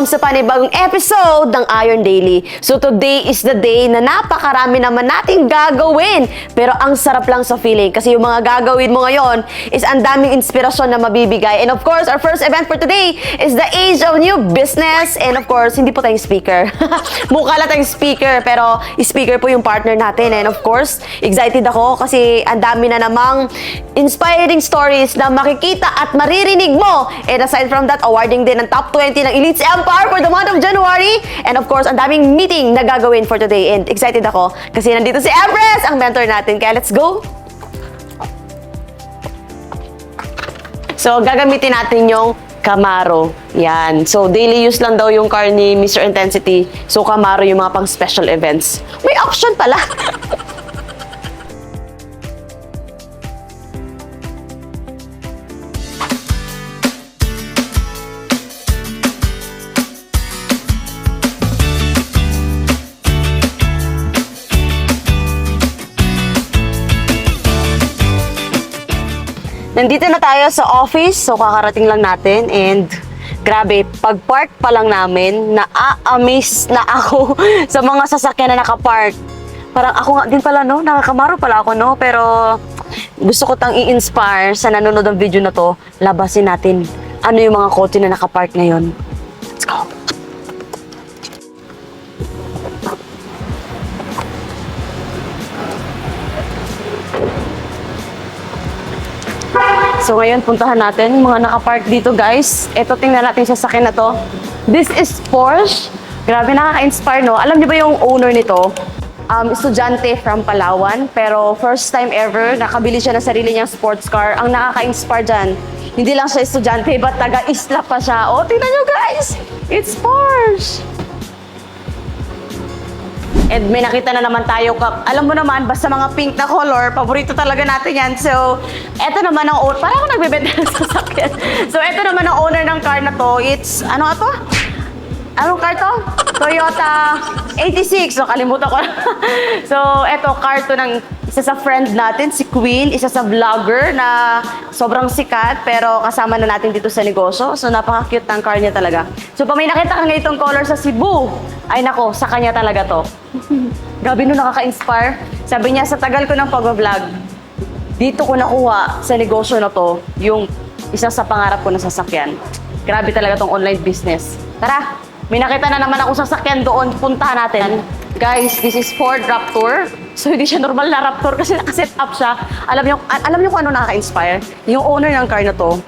sa panibagong episode ng Iron Daily. So today is the day na napakarami naman nating gagawin. Pero ang sarap lang sa feeling kasi yung mga gagawin mo ngayon is ang daming inspirasyon na mabibigay. And of course, our first event for today is the Age of New Business. And of course, hindi po tayong speaker. Mukha lang tayong speaker, pero speaker po yung partner natin. And of course, excited ako kasi ang dami na namang inspiring stories na makikita at maririnig mo. And aside from that, awarding din ng top 20 ng Elites Empire for the month of January. And of course, ang daming meeting na gagawin for today. And excited ako kasi nandito si Empress, ang mentor natin. Kaya let's go! So, gagamitin natin yung Camaro. Yan. So, daily use lang daw yung car ni Mr. Intensity. So, Camaro yung mga pang special events. May option pala! Nandito na tayo sa office, so kakarating lang natin and grabe, pag-park pa lang namin, na-amaze na ako sa mga sasakyan na nakapark. Parang ako nga din pala, no? Nakakamaro pala ako, no? Pero gusto ko tang i-inspire sa nanonood ng video na to, labasin natin ano yung mga kotse na nakapark ngayon. Let's go! So ngayon, puntahan natin yung mga nakapark dito, guys. Ito, tingnan natin sa sasakyan na to. This is Porsche. Grabe, nakaka-inspire, no? Alam niyo ba yung owner nito? Estudyante from Palawan. Pero first time ever, nakabili siya ng sarili niyang sports car. Ang nakaka-inspire dyan, hindi lang siya estudyante, but taga-isla pa siya. Oh, tingnan niyo, guys! It's Porsche! And may nakita na naman tayo. Alam mo naman, basta mga pink na color, paborito talaga natin yan. So, eto naman ang owner. Parang ako nagbebenta ng sasakyan. So, eto naman ang owner ng car na to. It's, ano ito? Anong car to? Toyota 86. So, kalimutan ko na. So, eto, car to ng isa sa friend natin, si Queen. Isa sa vlogger na sobrang sikat, pero kasama na natin dito sa negosyo. So, napaka-cute ng car niya talaga. So, pag may nakita ka nga itong color sa Cebu, ay nako, sa kanya talaga to. Grabe no, nakaka-inspire. Sabi niya, sa tagal ko ng pag-vlog, dito ko nakuha sa negosyo na to yung isa sa pangarap ko na sasakyan. Grabe talaga tong online business. Tara, may nakita na naman ako sasakyan doon. Puntahan natin. Guys, this is Ford Raptor. So, hindi siya normal na Raptor kasi nakaset up siya. Alam niyo kung ano nakaka-inspire? Yung owner ng car na to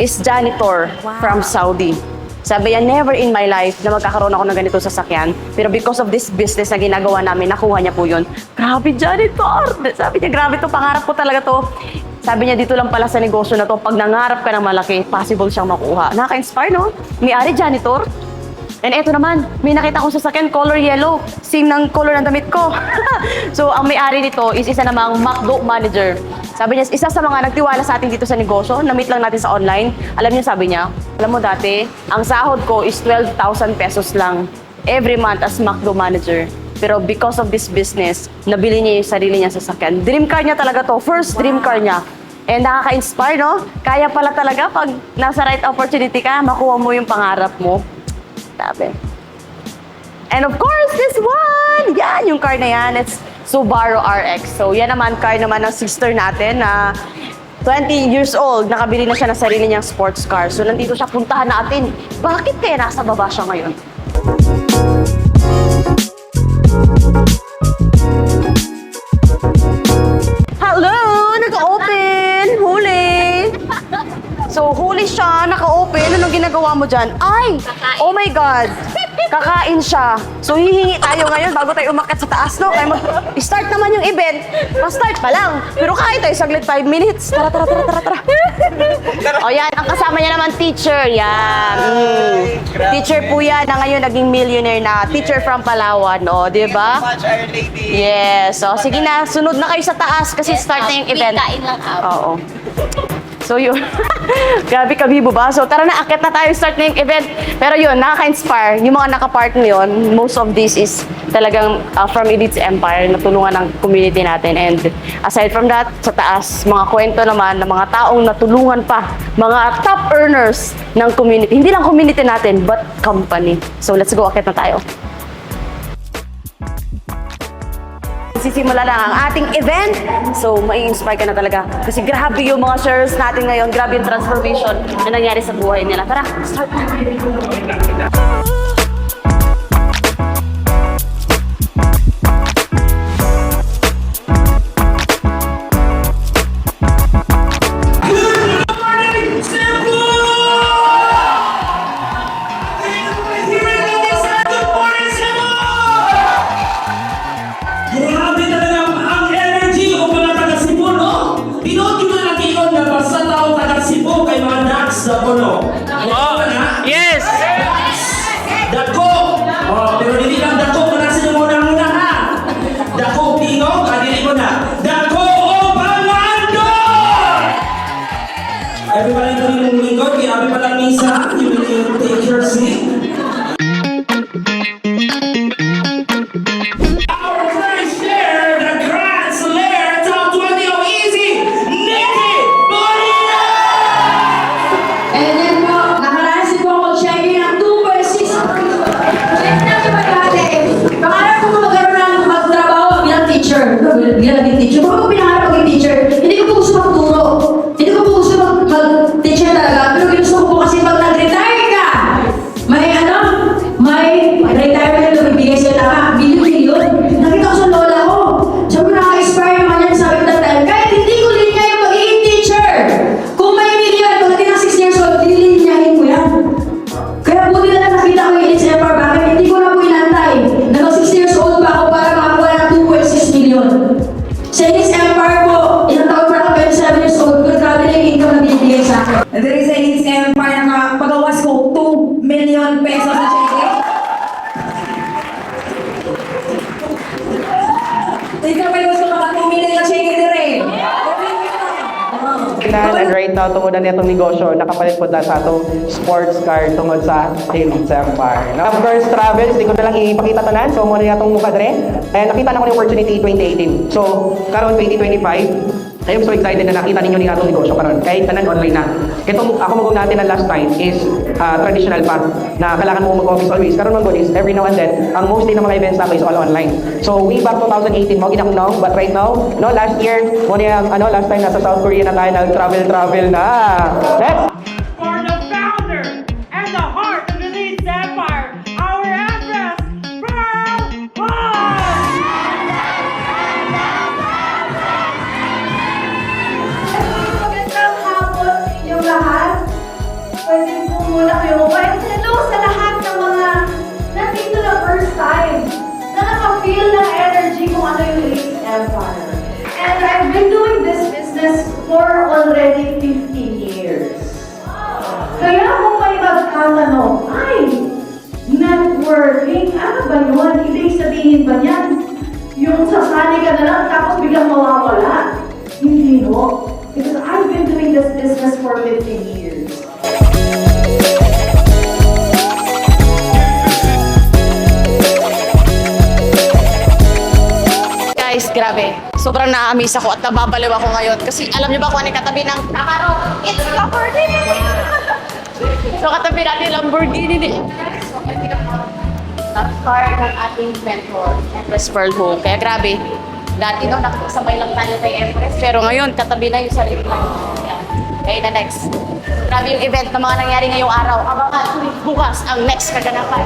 is janitor from Saudi. Sabi niya, never in my life na magkakaroon ako ng ganito sasakyan. Pero because of this business na ginagawa namin, nakuha niya po yun. Grabe, janitor! Sabi niya, grabe to, pangarap ko talaga to. Sabi niya, dito lang pala sa negosyo na to, pag nangarap ka ng malaki, possible siyang makuha. Nakaka-inspire, no? May-ari, janitor. And eto naman, may nakita akong sasakyan, color yellow. Same ng color ng damit ko. So, ang may-ari nito is isa namang McDo manager. Sabi niya, isa sa mga nagtiwala sa atin dito sa negosyo, na-meet lang natin sa online. Alam niyo, sabi niya, alam mo dati, ang sahod ko is 12,000 pesos lang every month as McDo manager. Pero because of this business, nabili niya yung sarili niya sasakyan. Dream car niya talaga to, first dream car niya. And nakaka-inspire, no? Kaya pala talaga pag nasa right opportunity ka, makuha mo yung pangarap mo. Sabi. And of course, this one! Yan, yung car na yan. It's Subaru RX. So, yan naman, car naman ng sister natin na 20 years old. Nakabili na siya ng sarili niyang sports car. So, nandito siya, puntahan natin. Bakit kaya nasa baba siya ngayon? Hello! Naka-open! Huli! So, huli siya, naka-open. Anong ginagawa mo dyan? Ay! Oh my God! Kakain siya. So, hihingi tayo ngayon bago tayo umakyat sa taas, no? Kaya start naman yung event. Ma-start pa lang. Pero kain tayo saglit 5 minutes. Tara. O yan, ang kasama niya naman teacher. Yan. Teacher po yan na ngayon naging millionaire na. Teacher from Palawan, o, di ba? Yes. So, sige na, sunod na kayo sa taas kasi start na yung event. Kain lang ako. Oo. So yun, grabe kabibo ba? So tara na, akit na tayo, start na yung event. Pero yun, nakaka-inspire. Yung mga nakapart yun, most of this is talagang from Elites Empire, natulungan ng community natin. And aside from that, sa taas, mga kwento naman ng mga taong natulungan pa, mga top earners ng community. Hindi lang community natin, but company. So let's go, akit na tayo. Sisimula lang ang ating event. So, mai-inspire ka na talaga. Kasi grabe yung mga shares natin ngayon. Grabe yung transformation na nangyari sa buhay nila. Tara, start na. Yes! Dako! Oh, pero hindi lang dako, manasin mo muna ha! Dako, tingog, adili mo na! Dako o Pangando! Everybody tuloy mong lingkod, kaya abi palang misa, you will take your seat. Our first share, the Grand Slayer Top 20 of Easy, Nikki Bonilla! And then po, nakaranas po ako checking ang 2.6. Check na ito ba dati? Pangarap ko magkaroon ng magtrabaho bilang teacher. Bilang naging teacher. Kung ako pinangarap maging teacher, hindi ko po gusto magturo. Hindi ko po gusto mag-teacher talaga. Pero gusto ko po kasi pag nag-retire ka, may retirement na bibigay sila ka. Bilyon-bilyon. Nakita ko sa lola ko. Sabi nakaka-inspire naman yan sa akin that time. Kahit hindi ko linya yung magiging teacher. Kung may milyon, pagdating ng 6 years old, lilinyahin ko yan. Kaya buti na lang nakita ko yung Elites Empire. Bakit hindi ko na po inantay na mag 6 years old pa ako para makakuha ng 2.6 million. Sa Elites Empire po, ilang taon pa ako 27 years old, pero grabe na yung income na binibigay sa akin. There is a Elites Empire na nakapagawas ko 2 million pesos sa cheque. Ikaw ba gusto maka 2 million na cheque dire? And right now, tungod na itong negosyo, nakapalit po na sa itong sports car tungod sa Elites Empire. Of course, travels, di ko na lang ipakita tanan. So, muna na itong mukha dre. And nakita na ko yung opportunity 2018. So, karon 2025, I'm so excited na nakita ninyo ni atong negosyo karon. Kahit tanan online na. Kitong ako magug natin ang last time is traditional pa na kailangan mo mag-office always. Karon man is every now and then ang mostly ng mga events namin is all online. So way back 2018 mo ginakong but right now, no, last year mo niya last time nasa South Korea na tayo nag-travel na. Let's For the founder and the heart of Elites Empire, our Empress, Pearl Hall! Magandang hapon sa inyong lahat. Pwede po muna kayo mabait. Hello sa lahat ng mga nandito na first time na nakafeel ng energy kung ano yung Elites Empire. And I've been doing this business for already 15 years. Kaya kung may magtatanong, ay, networking, ano ba yun? Ibig sabihin ba yan? Yung sasali ka na lang tapos biglang mawawala? Hindi mo. Because I've been doing this business for 15 years. Guys, grabe. Sobrang na-amaze ako at nababaliw ako ngayon. Kasi alam niyo ba kung ano yung katabi ng Camaro? It's Lamborghini! So katabi natin Lamborghini ni Empress. So, ang car ng ating mentor, Empress Pearl Home. Kaya grabe. Dati no, nakasabay lang tayo kay Empress. Pero ngayon, katabi na yung sarili natin. Okay, na next. Grabe yung event na mga nangyari ngayong araw. Abangan bukas ang next kaganapan.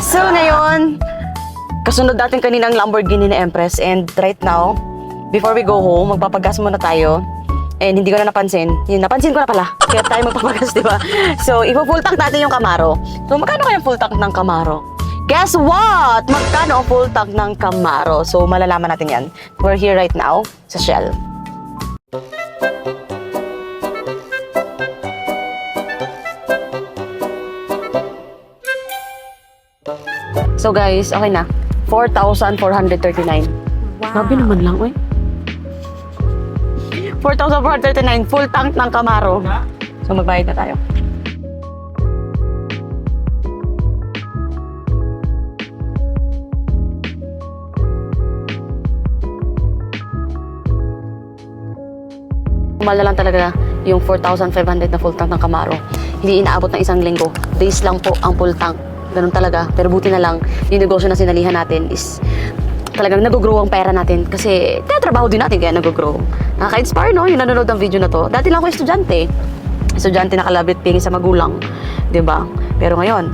So ngayon, kasunod natin kaninang Lamborghini na Empress, and right now, before we go home, magpapagas muna tayo. And hindi ko na napansin. Yun, napansin ko na pala. Kaya tayo magpapagas, di ba? So, ipo-full tank natin yung Camaro. So, magkano kaya full tank ng Camaro? Guess what? Magkano ang full tank ng Camaro? So, malalaman natin yan. We're here right now sa Shell. So guys, okay na. 4,439. Wow. Grabe naman lang, oy. 4,439 full tank ng Camaro. So magbayad na tayo. Mahal na lang talaga yung 4,500 na full tank ng Camaro. Hindi inaabot ng isang linggo. Days lang po ang full tank. Ganun talaga. Pero buti na lang, yung negosyo na sinalihan natin is talagang nag-grow ang pera natin. Kasi trabaho din natin kaya nag-grow. Nakaka-inspire, no? Yung nanonood ng video na to. Dati lang ako estudyante. Estudyante nakalabit pingi sa magulang. 'Di ba? Pero ngayon,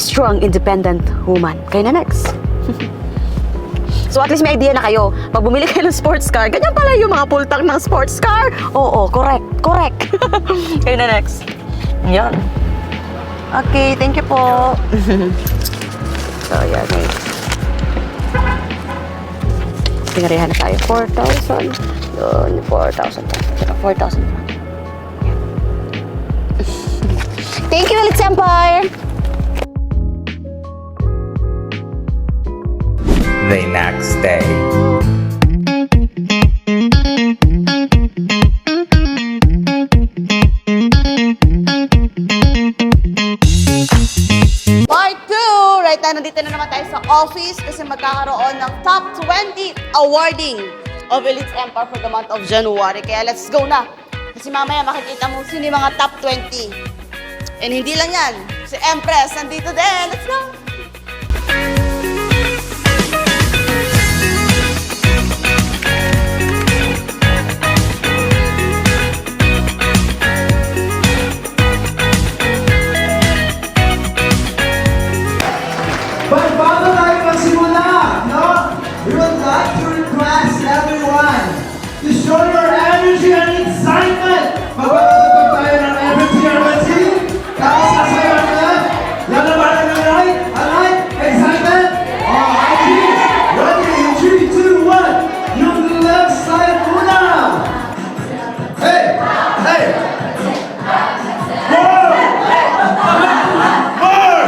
strong, independent woman. Kayo na next. So at least may idea na kayo. Pag bumili kayo ng sports car, ganyan pala yung mga full tank ng sports car. Oo, correct. Kayo na next. Yan. Okay, thank you po. So, yan. Pinarihan na tayo. 4,000. Yun, 4,000. 4,000. Thank you, Elite Empire! The next day. Part 2! Right now, nandito na naman tayo sa office kasi magkakaroon ng top 20 awarding of Elite Empire for the month of January. Kaya let's go na! Kasi mamaya makikita mo sino yung mga top 20. And hindi lang yan. Si Empress nandito din. Let's go! But bago tayo magsimula, no? We would like to request everyone to show your energy and excitement. Magpapatupag tayo ng energy. Tapos kasayaw na. Lalabanan ng right. Alright? Excitement? IG. Ready? In 3, 2, 1. Yung left side muna. Hey! Hey! More! More!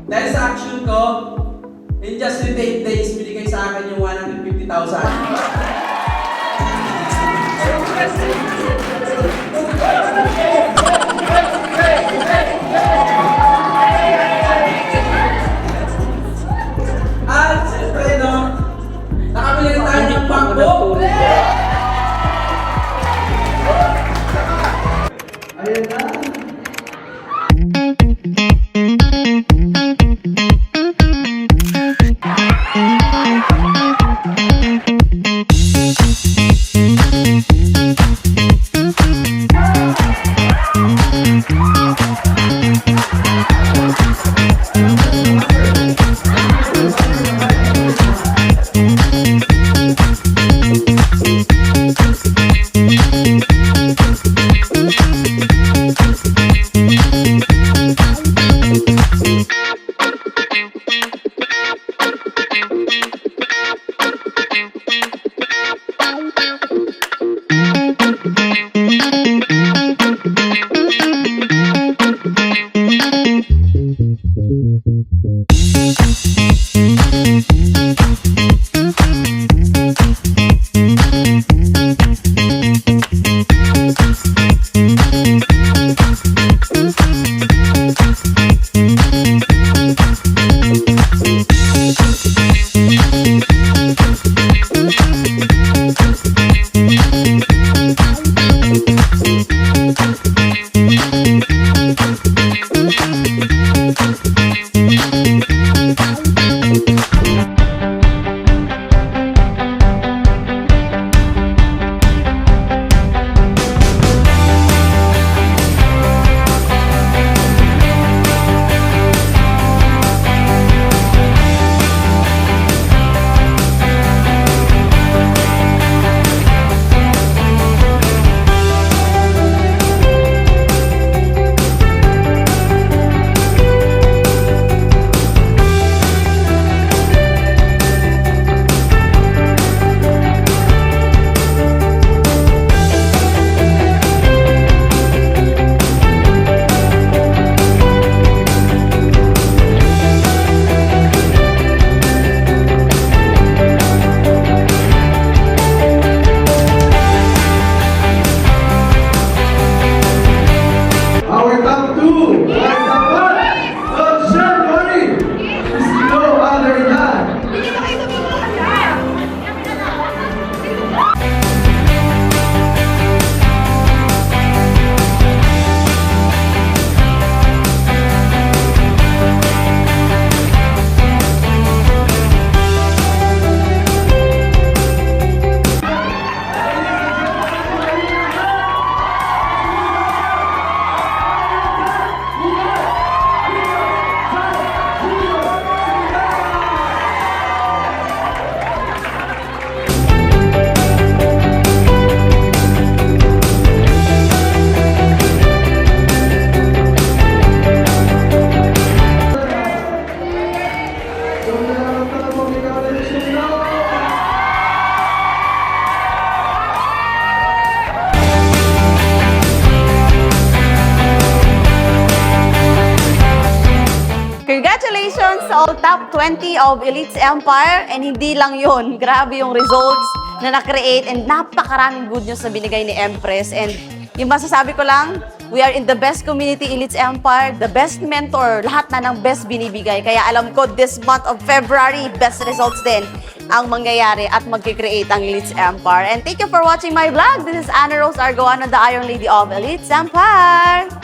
Dahil sa action ko, in just 8 days, binigay sa akin yung 150,000. Ayun na. Our top two are the one of January is no other than Congratulations sa all top 20 of Elites Empire. And hindi lang yun. Grabe yung results na na-create and napakaraming good news na binigay ni Empress. And yung masasabi ko lang, we are in the best community Elites Empire, the best mentor, lahat na ng best binibigay. Kaya alam ko this month of February, best results din ang mangyayari at magkikreate ang Elites Empire. And thank you for watching my vlog. This is Ana Rose Argoano, the Iron Lady of Elites Empire.